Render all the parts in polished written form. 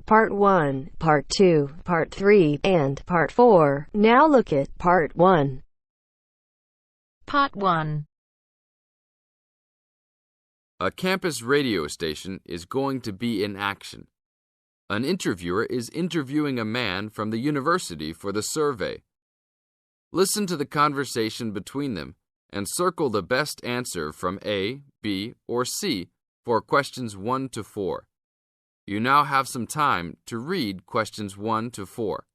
Part 1, Part 2, Part 3, and Part 4. Now look at Part 1. Part 1. A campus radio station is going to be in action. An interviewer is interviewing a man from the university for the survey. Listen to the conversation between them and circle the best answer from A, B, or C for questions 1 to 4. You now have some time to read questions 1 to 4.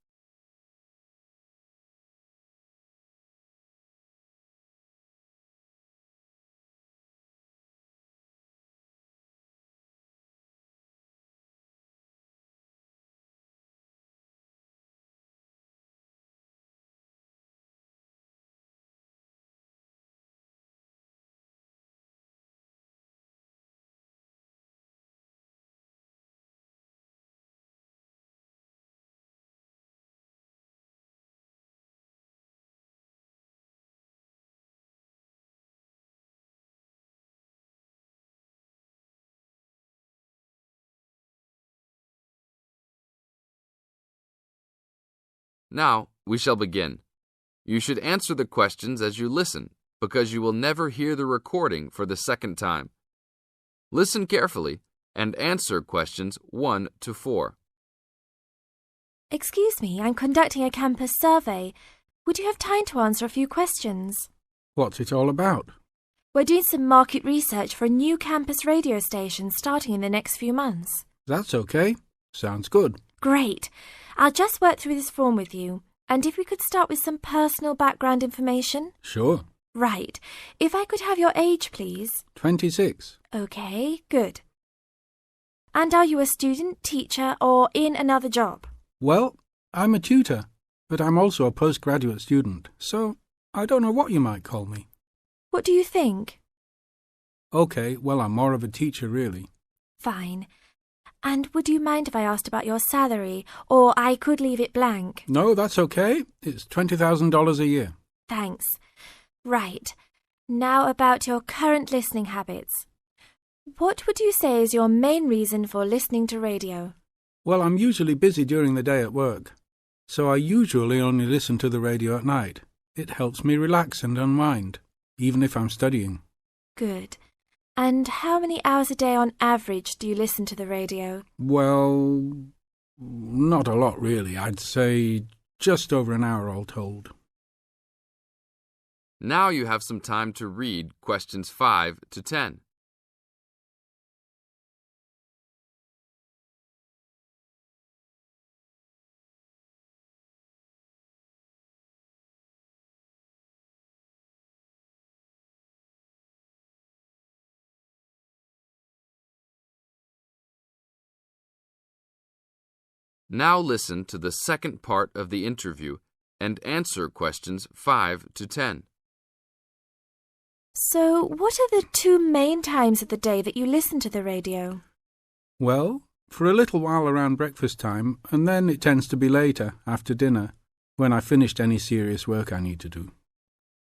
Now, we shall begin. You should answer the questions as you listen, because you will never hear the recording for the second time. Listen carefully and answer questions 1 to 4. Excuse me, I'm conducting a campus survey. Would you have time to answer a few questions? What's it all about? We're doing some market research for a new campus radio station starting in the next few months. That's okay. Sounds good. Great. I'll just work through this form with you. And if we could start with some personal background information? Sure. Right. If I could have your age, please. 26. Okay, good. And are you a student, teacher, or in another job? Well, I'm a tutor, but I'm also a postgraduate student, so I don't know what you might call me. What do you think? Okay, well, I'm more of a teacher, really. Fine. And would you mind if I asked about your salary, or I could leave it blank? No, that's okay. It's $20,000 a year. Thanks. Right. Now about your current listening habits. What would you say is your main reason for listening to radio? Well, I'm usually busy during the day at work, so I usually only listen to the radio at night. It helps me relax and unwind, even if I'm studying. Good. And how many hours a day on average do you listen to the radio? Well, not a lot really. I'd say just over an hour all told. Now you have some time to read questions 5 to 10. Now listen to the second part of the interview and answer questions 5 to 10. So, what are the two main times of the day that you listen to the radio? Well, for a little while around breakfast time, and then it tends to be later, after dinner, when I've finished any serious work I need to do.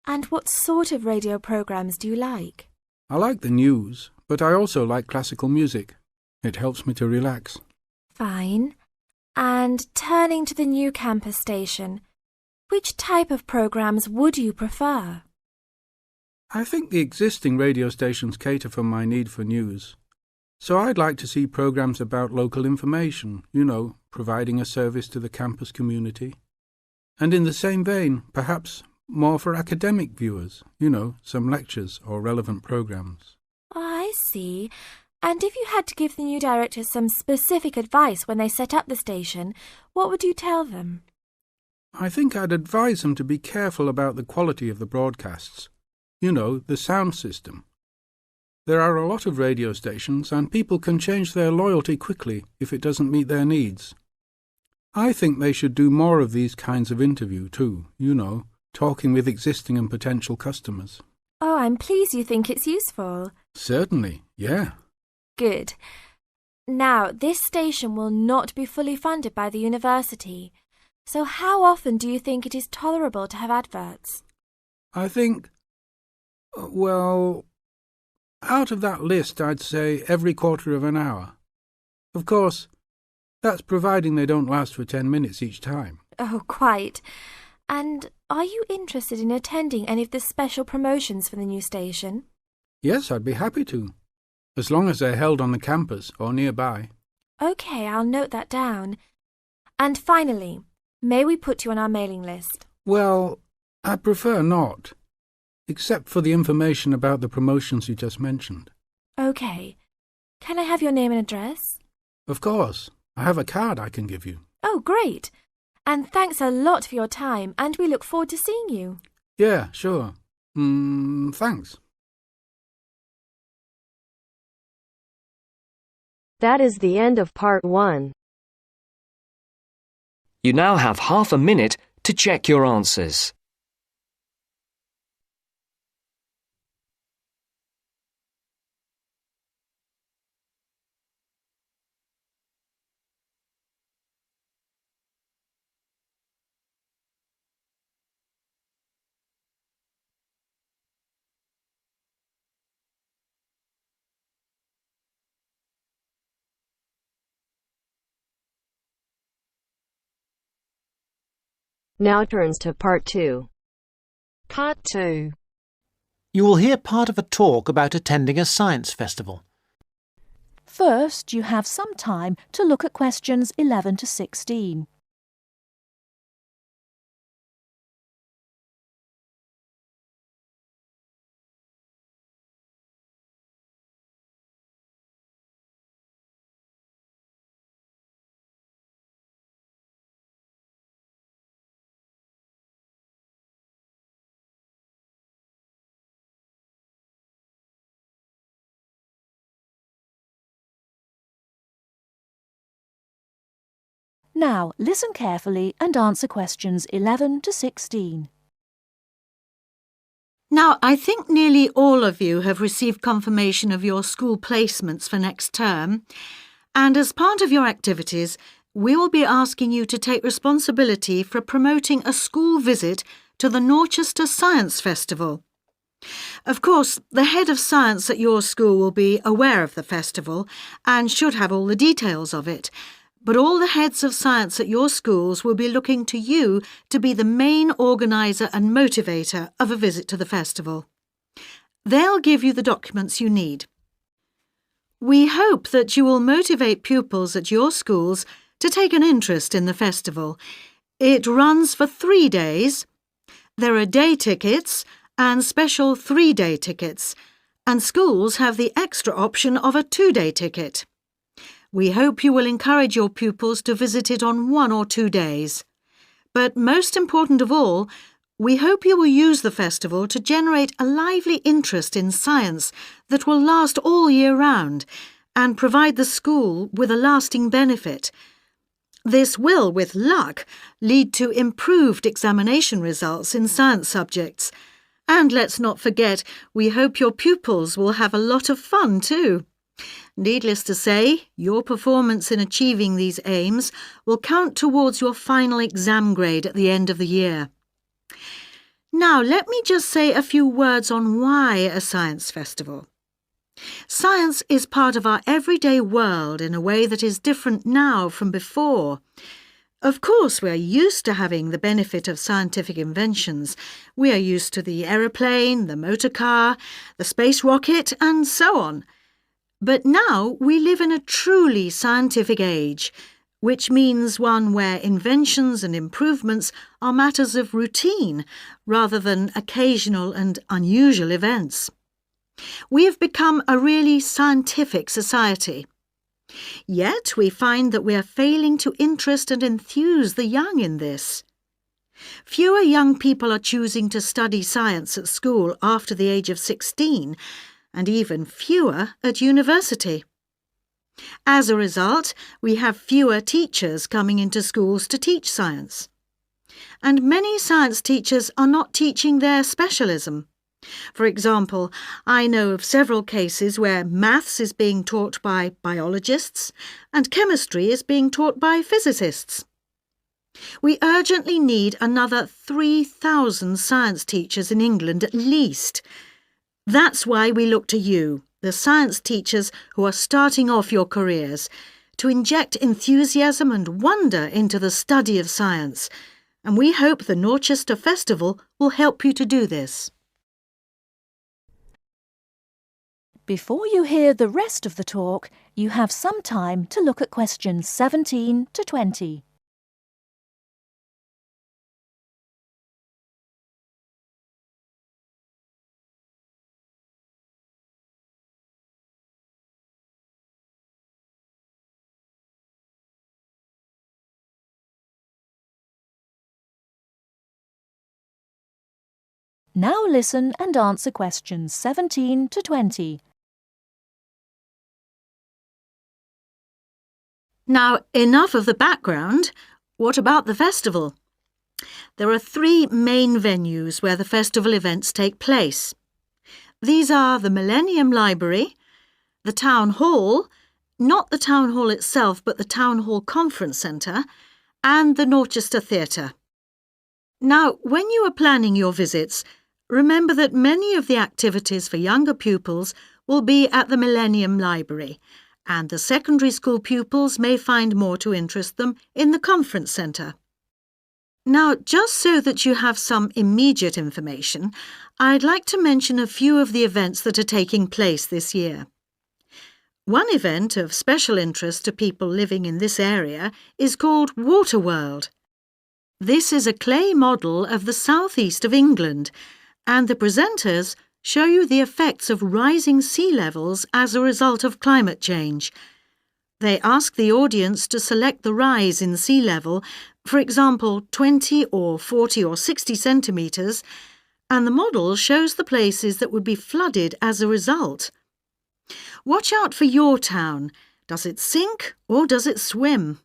And what sort of radio programs do you like? I like the news, but I also like classical music. It helps me to relax. Fine. And turning to the new campus station, which type of programs would you prefer? I think the existing radio stations cater for my need for news. So I'd like to see programs about local information, providing a service to the campus community. And in the same vein, perhaps more for academic viewers, some lectures or relevant programs. Oh, I see. And if you had to give the new director some specific advice when they set up the station, what would you tell them? I think I'd advise them to be careful about the quality of the broadcasts. The sound system. There are a lot of radio stations, and people can change their loyalty quickly if it doesn't meet their needs. I think they should do more of these kinds of interview too, talking with existing and potential customers. Oh, I'm pleased you think it's useful. Certainly, yeah. Good. Now, this station will not be fully funded by the university. So how often do you think it is tolerable to have adverts? I think, out of that list, I'd say every quarter of an hour. Of course, That's providing they don't last for 10 minutes each time. Oh, quite. And are you interested in attending any of the special promotions for the new station? Yes, I'd be happy to, as long as they're held on the campus or nearby. OK, I'll note that down. And finally, may we put you on our mailing list? Well, I'd prefer not, except for the information about the promotions you just mentioned. OK. Can I have your name and address? Of course. I have a card I can give you. Oh, great. And thanks a lot for your time, and we look forward to seeing you. Yeah, sure. Thanks. That is the end of part 1. You now have half a minute to check your answers. Now turns to part 2. Part 2. You will hear part of a talk about attending a science festival. First, you have some time to look at questions 11 to 16. Now, listen carefully and answer questions 11 to 16. Now, I think nearly all of you have received confirmation of your school placements for next term, and as part of your activities, we will be asking you to take responsibility for promoting a school visit to the Norchester Science Festival. Of course, the head of science at your school will be aware of the festival and should have all the details of it, but all the heads of science at your schools will be looking to you to be the main organiser and motivator of a visit to the festival. They'll give you the documents you need. We hope that you will motivate pupils at your schools to take an interest in the festival. It runs for 3 days. There are day tickets and special 3-day tickets, and schools have the extra option of a 2-day ticket. We hope you will encourage your pupils to visit it on 1 or 2 days. But most important of all, we hope you will use the festival to generate a lively interest in science that will last all year round and provide the school with a lasting benefit. This will, with luck, lead to improved examination results in science subjects. And let's not forget, we hope your pupils will have a lot of fun too. Needless to say, your performance in achieving these aims will count towards your final exam grade at the end of the year. Now, let me just say a few words on why a science festival. Science is part of our everyday world in a way that is different now from before. Of course, we are used to having the benefit of scientific inventions. We are used to the aeroplane, the motor car, the space rocket, and so on. But now we live in a truly scientific age, which means one where inventions and improvements are matters of routine rather than occasional and unusual events. We have become a really scientific society. Yet we find that we are failing to interest and enthuse the young in this. Fewer young people are choosing to study science at school after the age of 16, and even fewer at university. As a result, we have fewer teachers coming into schools to teach science. And many science teachers are not teaching their specialism. For example, I know of several cases where maths is being taught by biologists and chemistry is being taught by physicists. We urgently need another 3,000 science teachers in England at least. That's why we look to you, the science teachers who are starting off your careers, to inject enthusiasm and wonder into the study of science, and we hope the Norchester Festival will help you to do this. Before you hear the rest of the talk, you have some time to look at questions 17 to 20. Now listen and answer questions 17 to 20. Now, enough of the background. What about the festival? There are 3 main venues where the festival events take place. These are the Millennium Library, the Town Hall, not the Town Hall itself but the Town Hall Conference Centre, and the Norchester Theatre. Now, when you are planning your visits, remember that many of the activities for younger pupils will be at the Millennium Library, and the secondary school pupils may find more to interest them in the Conference Centre. Now, just so that you have some immediate information, I'd like to mention a few of the events that are taking place this year. One event of special interest to people living in this area is called Waterworld. This is a clay model of the southeast of England, and the presenters show you the effects of rising sea levels as a result of climate change. They ask the audience to select the rise in sea level, for example 20 or 40 or 60 centimetres, and the model shows the places that would be flooded as a result. Watch out for your town. Does it sink or does it swim?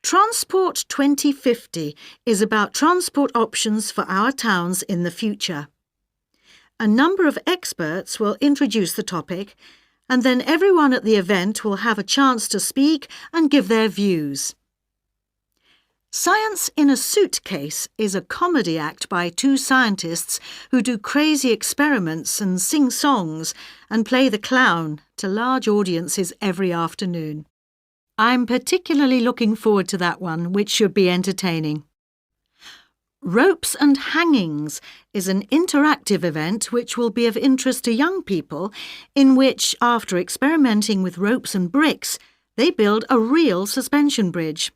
Transport 2050 is about transport options for our towns in the future. A number of experts will introduce the topic, and then everyone at the event will have a chance to speak and give their views. Science in a Suitcase is a comedy act by 2 scientists who do crazy experiments and sing songs and play the clown to large audiences every afternoon. I'm particularly looking forward to that one, which should be entertaining. Ropes and Hangings is an interactive event which will be of interest to young people, in which, after experimenting with ropes and bricks, they build a real suspension bridge.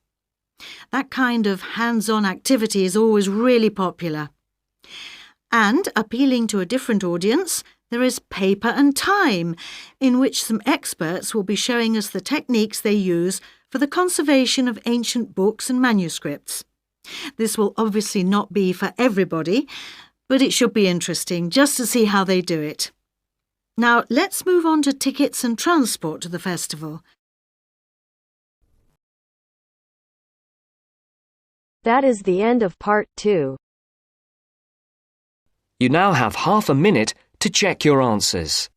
That kind of hands-on activity is always really popular. And, appealing to a different audience, there is Paper and Time, in which some experts will be showing us the techniques they use for the conservation of ancient books and manuscripts. This will obviously not be for everybody, but it should be interesting just to see how they do it. Now, let's move on to tickets and transport to the festival. That is the end of part 2. You now have half a minute to check your answers.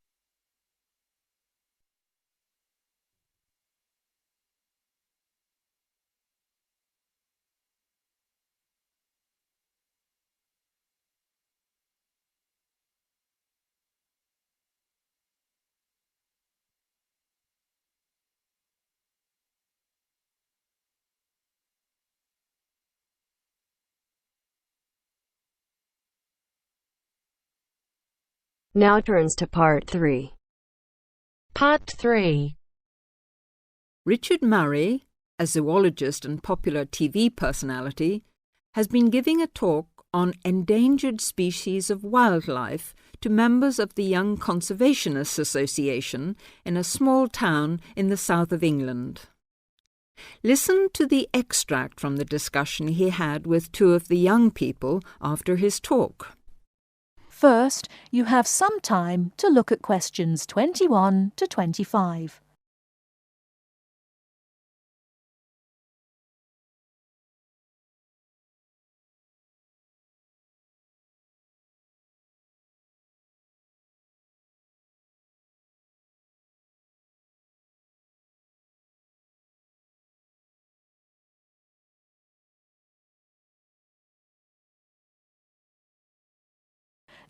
Now turns to part 3. Part 3. Richard Murray, a zoologist and popular TV personality, has been giving a talk on endangered species of wildlife to members of the Young Conservationists Association in a small town in the south of England. Listen to the extract from the discussion he had with 2 of the young people after his talk. First, you have some time to look at questions 21 to 25.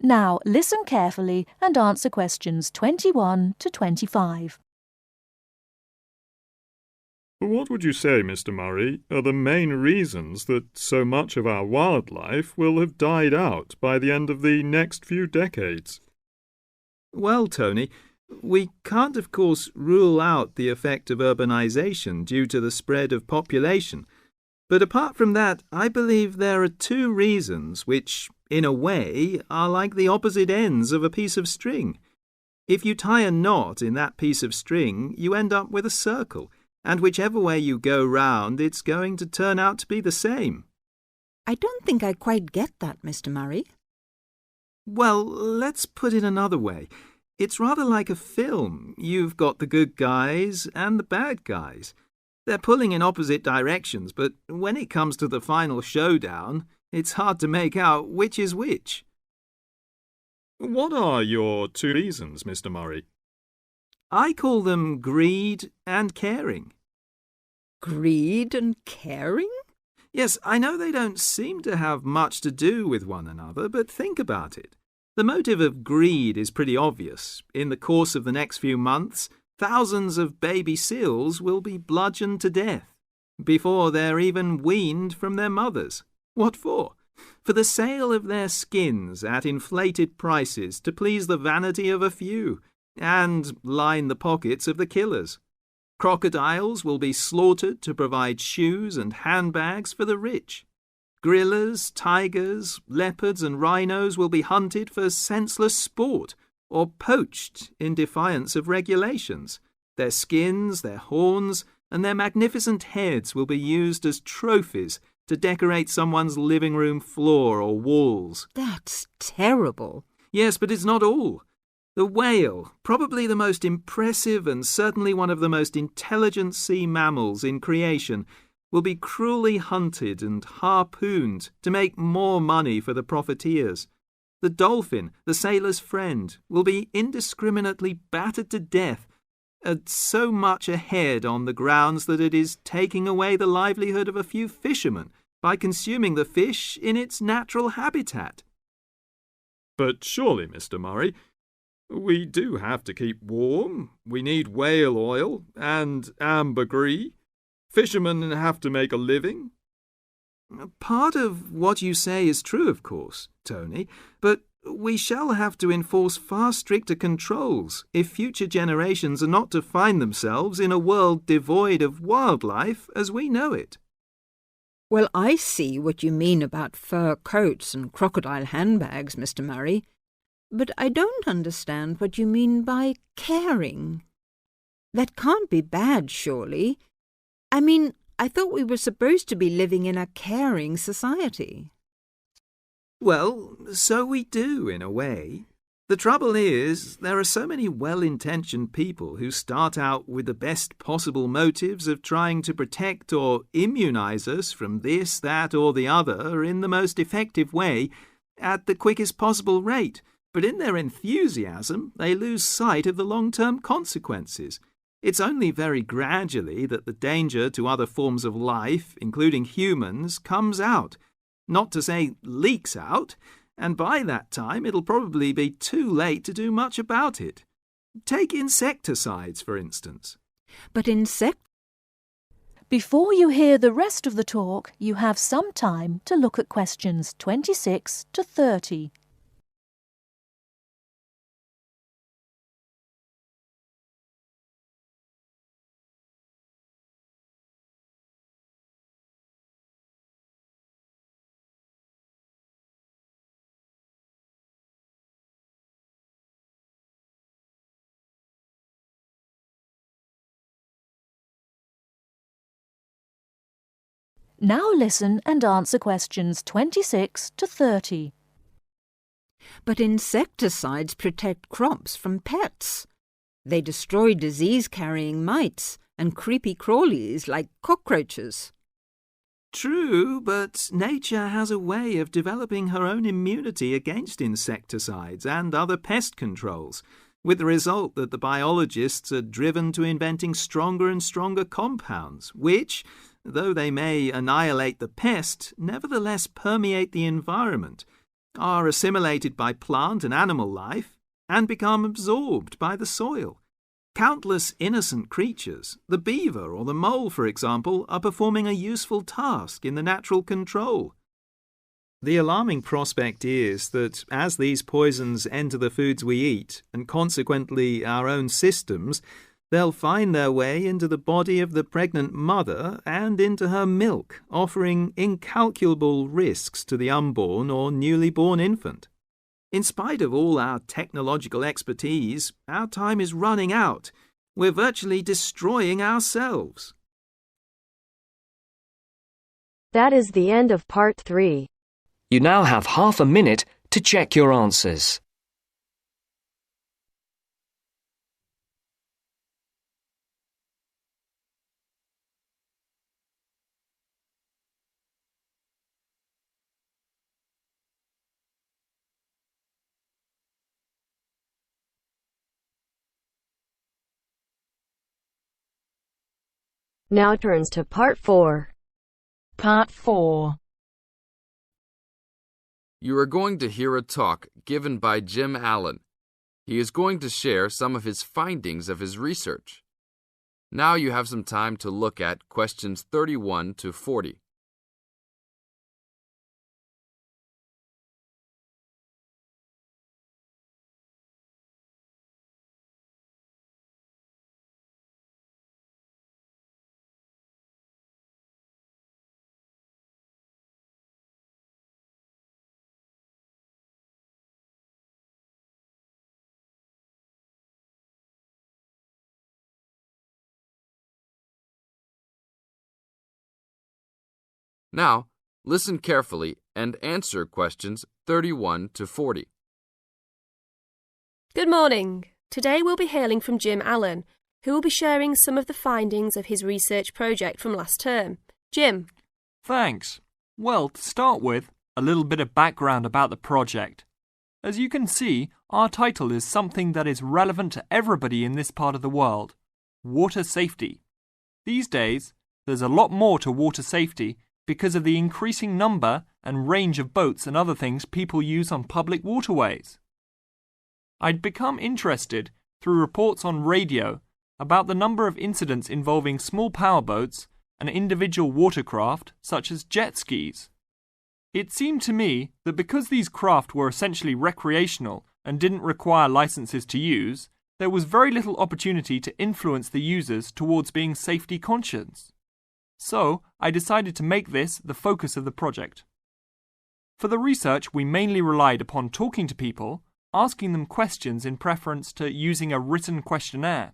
Now listen carefully and answer questions 21 to 25. What would you say, Mr. Murray, are the main reasons that so much of our wildlife will have died out by the end of the next few decades? Well, Tony, we can't, of course, rule out the effect of urbanization due to the spread of population. But apart from that, I believe there are two reasons which, in a way, are like the opposite ends of a piece of string. If you tie a knot in that piece of string, you end up with a circle, and whichever way you go round, it's going to turn out to be the same. I don't think I quite get that, Mr. Murray. Well, let's put it another way. It's rather like a film. You've got the good guys and the bad guys. They're pulling in opposite directions, but when it comes to the final showdown, it's hard to make out which is which. What are your two reasons, Mr. Murray? I call them greed and caring. Greed and caring? Yes, I know they don't seem to have much to do with one another, but think about it. The motive of greed is pretty obvious. In the course of the next few months, thousands of baby seals will be bludgeoned to death before they're even weaned from their mothers. What for? For the sale of their skins at inflated prices to please the vanity of a few and line the pockets of the killers. Crocodiles will be slaughtered to provide shoes and handbags for the rich. Gorillas, tigers, leopards and rhinos will be hunted for senseless sport or poached in defiance of regulations. Their skins, their horns, and their magnificent heads will be used as trophies to decorate someone's living room floor or walls. That's terrible. Yes, but it's not all. The whale, probably the most impressive and certainly one of the most intelligent sea mammals in creation, will be cruelly hunted and harpooned to make more money for the profiteers. The dolphin, the sailor's friend, will be indiscriminately battered to death at so much a head on the grounds that it is taking away the livelihood of a few fishermen by consuming the fish in its natural habitat. But surely, Mr. Murray, we do have to keep warm. We need whale oil and ambergris. Fishermen have to make a living. Part of what you say is true, of course, Tony, but we shall have to enforce far stricter controls if future generations are not to find themselves in a world devoid of wildlife as we know it. Well, I see what you mean about fur coats and crocodile handbags, Mr. Murray, but I don't understand what you mean by caring. That can't be bad, surely. I mean, I thought we were supposed to be living in a caring society. Well, so we do, in a way. The trouble is, there are so many well-intentioned people who start out with the best possible motives of trying to protect or immunize us from this, that, or the other in the most effective way at the quickest possible rate. But in their enthusiasm, they lose sight of the long-term consequences. It's only very gradually that the danger to other forms of life, including humans, comes out. Not to say leaks out, and by that time it'll probably be too late to do much about it. Take insecticides, for instance. But Before you hear the rest of the talk, you have some time to look at questions 26 to 30. Now listen and answer questions 26 to 30. But insecticides protect crops from pests. They destroy disease-carrying mites and creepy crawlies like cockroaches. True, but nature has a way of developing her own immunity against insecticides and other pest controls, with the result that the biologists are driven to inventing stronger and stronger compounds, which, though they may annihilate the pest, nevertheless permeate the environment, are assimilated by plant and animal life, and become absorbed by the soil. Countless innocent creatures, the beaver or the mole, for example, are performing a useful task in the natural control. The alarming prospect is that as these poisons enter the foods we eat, and consequently our own systems, they'll find their way into the body of the pregnant mother and into her milk, offering incalculable risks to the unborn or newly born infant. In spite of all our technological expertise, our time is running out. We're virtually destroying ourselves. That is the end of part 3. You now have half a minute to check your answers. Now turns to part 4. Part 4. You are going to hear a talk given by Jim Allen. He is going to share some of his findings of his research. Now you have some time to look at questions 31 to 40. Now, listen carefully and answer questions 31 to 40. Good morning. Today we'll be hailing from Jim Allen, who will be sharing some of the findings of his research project from last term. Jim. Thanks. Well, to start with, a little bit of background about the project. As you can see, our title is something that is relevant to everybody in this part of the world: water safety. These days, there's a lot more to water safety because of the increasing number and range of boats and other things people use on public waterways. I'd become interested through reports on radio about the number of incidents involving small powerboats and individual watercraft such as jet skis. It seemed to me that because these craft were essentially recreational and didn't require licenses to use, there was very little opportunity to influence the users towards being safety conscious. So, I decided to make this the focus of the project. For the research, we mainly relied upon talking to people, asking them questions in preference to using a written questionnaire.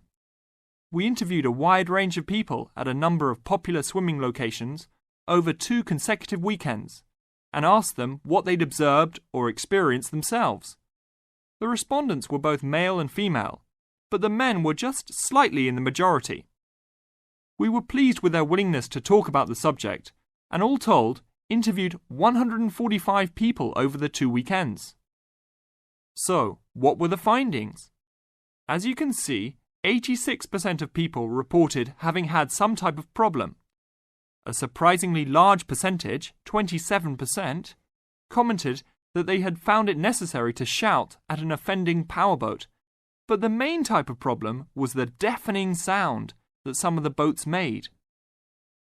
We interviewed a wide range of people at a number of popular swimming locations over 2 consecutive weekends and asked them what they'd observed or experienced themselves. The respondents were both male and female, but the men were just slightly in the majority. We were pleased with their willingness to talk about the subject, and all told, interviewed 145 people over the 2 weekends. So, what were the findings? As you can see, 86% of people reported having had some type of problem. A surprisingly large percentage, 27%, commented that they had found it necessary to shout at an offending powerboat, but the main type of problem was the deafening sound that some of the boats made.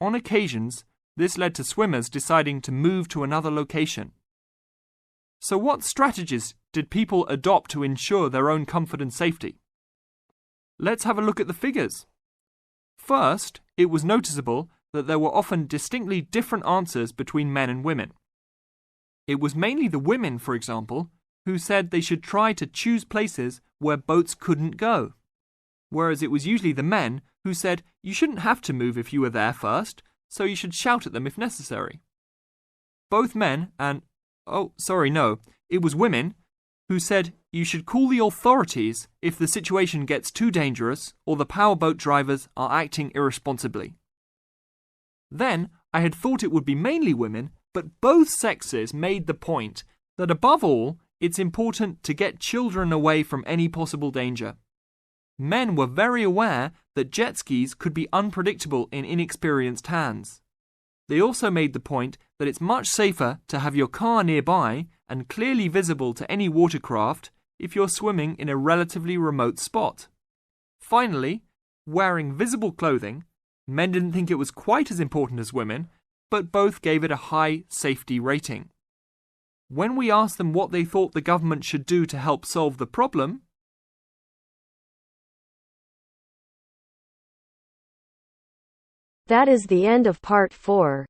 On occasions, this led to swimmers deciding to move to another location. So what strategies did people adopt to ensure their own comfort and safety? Let's have a look at the figures. First, it was noticeable that there were often distinctly different answers between men and women. It was mainly the women, for example, who said they should try to choose places where boats couldn't go, whereas it was usually the men who said you shouldn't have to move if you were there first, so you should shout at them if necessary. Both men and, it was women who said you should call the authorities if the situation gets too dangerous or the powerboat drivers are acting irresponsibly. Then, I had thought it would be mainly women, but both sexes made the point that above all, it's important to get children away from any possible danger. Men were very aware that jet skis could be unpredictable in inexperienced hands. They also made the point that it's much safer to have your car nearby and clearly visible to any watercraft if you're swimming in a relatively remote spot. Finally, wearing visible clothing, men didn't think it was quite as important as women, but both gave it a high safety rating. When we asked them what they thought the government should do to help solve the problem, that is the end of part 4.